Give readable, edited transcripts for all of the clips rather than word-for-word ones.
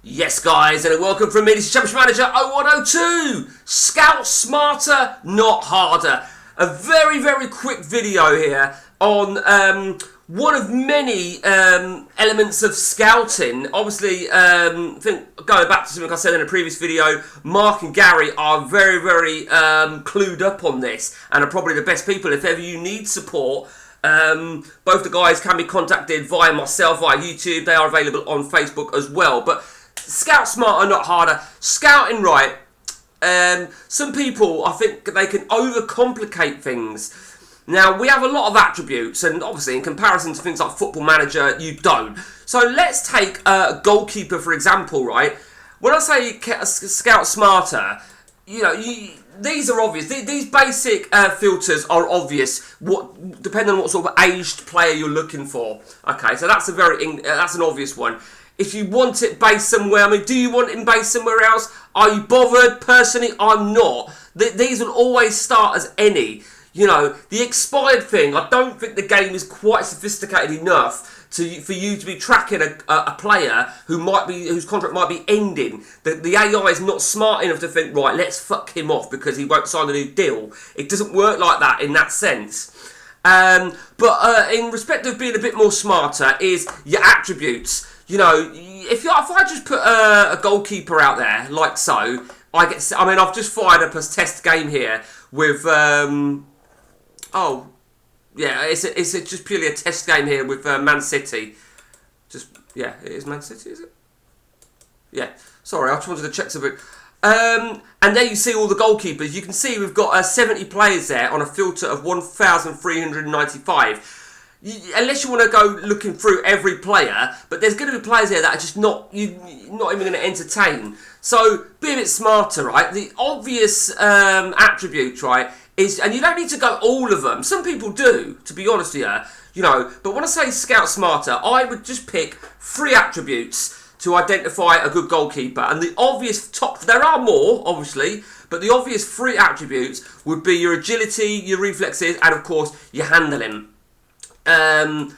Yes, guys, and welcome from me. This is Championship Manager 0102. Scout smarter, not harder. A very, very quick video here on one of many elements of scouting. Obviously, I think going back to something I said in a previous video, Mark and Gary are very, very clued up on this and are probably the best people. If ever you need support, both the guys can be contacted via myself, via YouTube. They are available on Facebook as well. But scout smarter, not harder. Scouting right. Some people, I think, they can overcomplicate things. Now, we have a lot of attributes, and obviously, in comparison to things like Football Manager, you don't. So let's take a goalkeeper, for example, right? When I say scout smarter, you know, these are obvious. These basic filters are obvious, depending on what sort of aged player you're looking for. Okay, so that's an obvious one. If you want it based somewhere, I mean, do you want it based somewhere else? Are you bothered? Personally, I'm not. These will always start as any. You know, the expired thing, I don't think the game is quite sophisticated enough for you to be tracking a player whose contract might be ending. The AI is not smart enough to think, right, let's fuck him off because he won't sign a new deal. It doesn't work like that in that sense. But in respect of being a bit more smarter is your attributes. You know, if I just put a goalkeeper out there like so, I've just fired up a test game here with it's just purely a test game here with Man City. It is Man City, is it? Yeah. Sorry, I just wanted to check something. And there you see all the goalkeepers. You can see we've got 70 players there on a filter of 1,395. Unless you want to go looking through every player, but there's going to be players here that are just you're not even going to entertain. So be a bit smarter, right? The obvious attributes, right, is, and you don't need to go all of them. Some people do, to be honest with you, you know. But when I say scout smarter, I would just pick 3 attributes to identify a good goalkeeper. And the obvious there are more, obviously, but the obvious 3 attributes would be your agility, your reflexes, and of course your handling. And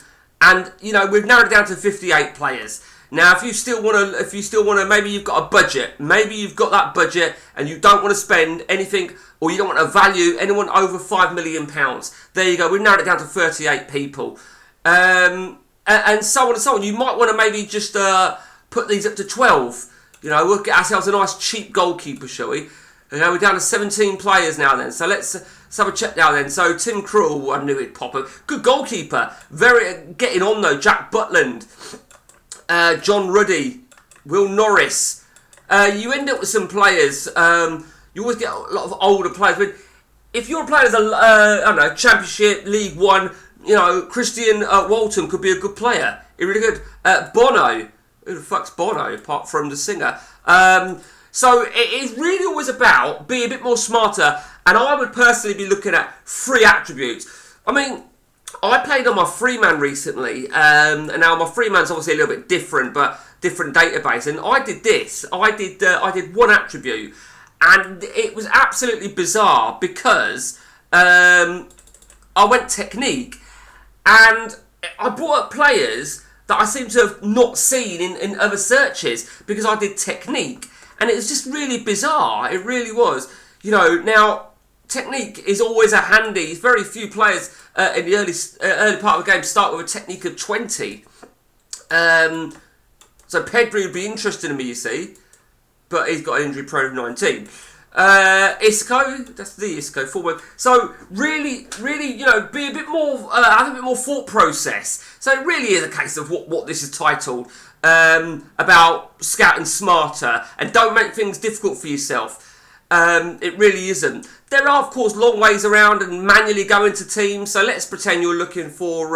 you know, we've narrowed it down to 58 players. Now, if you still want to, maybe you've got a budget, maybe you've got that budget, and you don't want to spend anything, or you don't want to value anyone over £5 million. There you go. We've narrowed it down to 38 people, and so on and so on. You might want to maybe just put these up to 12. You know, we'll get ourselves a nice cheap goalkeeper, shall we? You know, we're down to 17 players now. Then, so let's have a check now. Then, so Tim Krul, I knew it'd pop up. Good goalkeeper, very getting on though. Jack Butland. John Ruddy, Will Norris. You end up with some players. You always get a lot of older players. But if you're playing as Championship, League One, you know, Christian Walton could be a good player. He's really good. Bono. Who the fuck's Bono apart from the singer? So it is really always about being a bit more smarter. And I would personally be looking at 3 attributes. I mean, I played on my Freeman recently, and now my Freeman's obviously a little bit different, but different database. And I did this. I did 1 attribute, and it was absolutely bizarre because I went technique, and I brought up players that I seem to have not seen in other searches because I did technique, and it was just really bizarre. It really was. You know, now technique is always a handy. Very few players in the early part of the game start with a technique of 20. So Pedri would be interested in me, you see, but he's got an injury prone of 19. Isco, that's the Isco forward. So really, you know, be a bit more, have a bit more thought process. So it really is a case of what this is titled, about scouting smarter, and don't make things difficult for yourself. It really isn't. There are, of course, long ways around and manually go into teams. So let's pretend you're looking for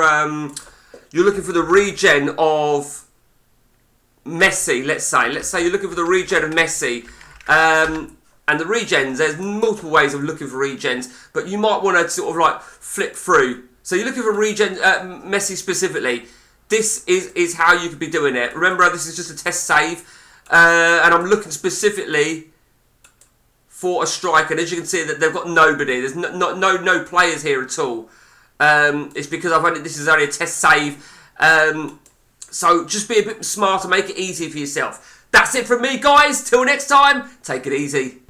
the regen of Messi. Let's say you're looking for the regen of Messi. And the regens, there's multiple ways of looking for regens, but you might want to sort of like flip through. So you're looking for regen Messi specifically. This is how you could be doing it. Remember, this is just a test save, and I'm looking specifically for a striker. And as you can see, that they've got nobody. There's no players here at all. It's because this is only a test save. So just be a bit smarter, make it easy for yourself. That's it from me, guys. Till next time, take it easy.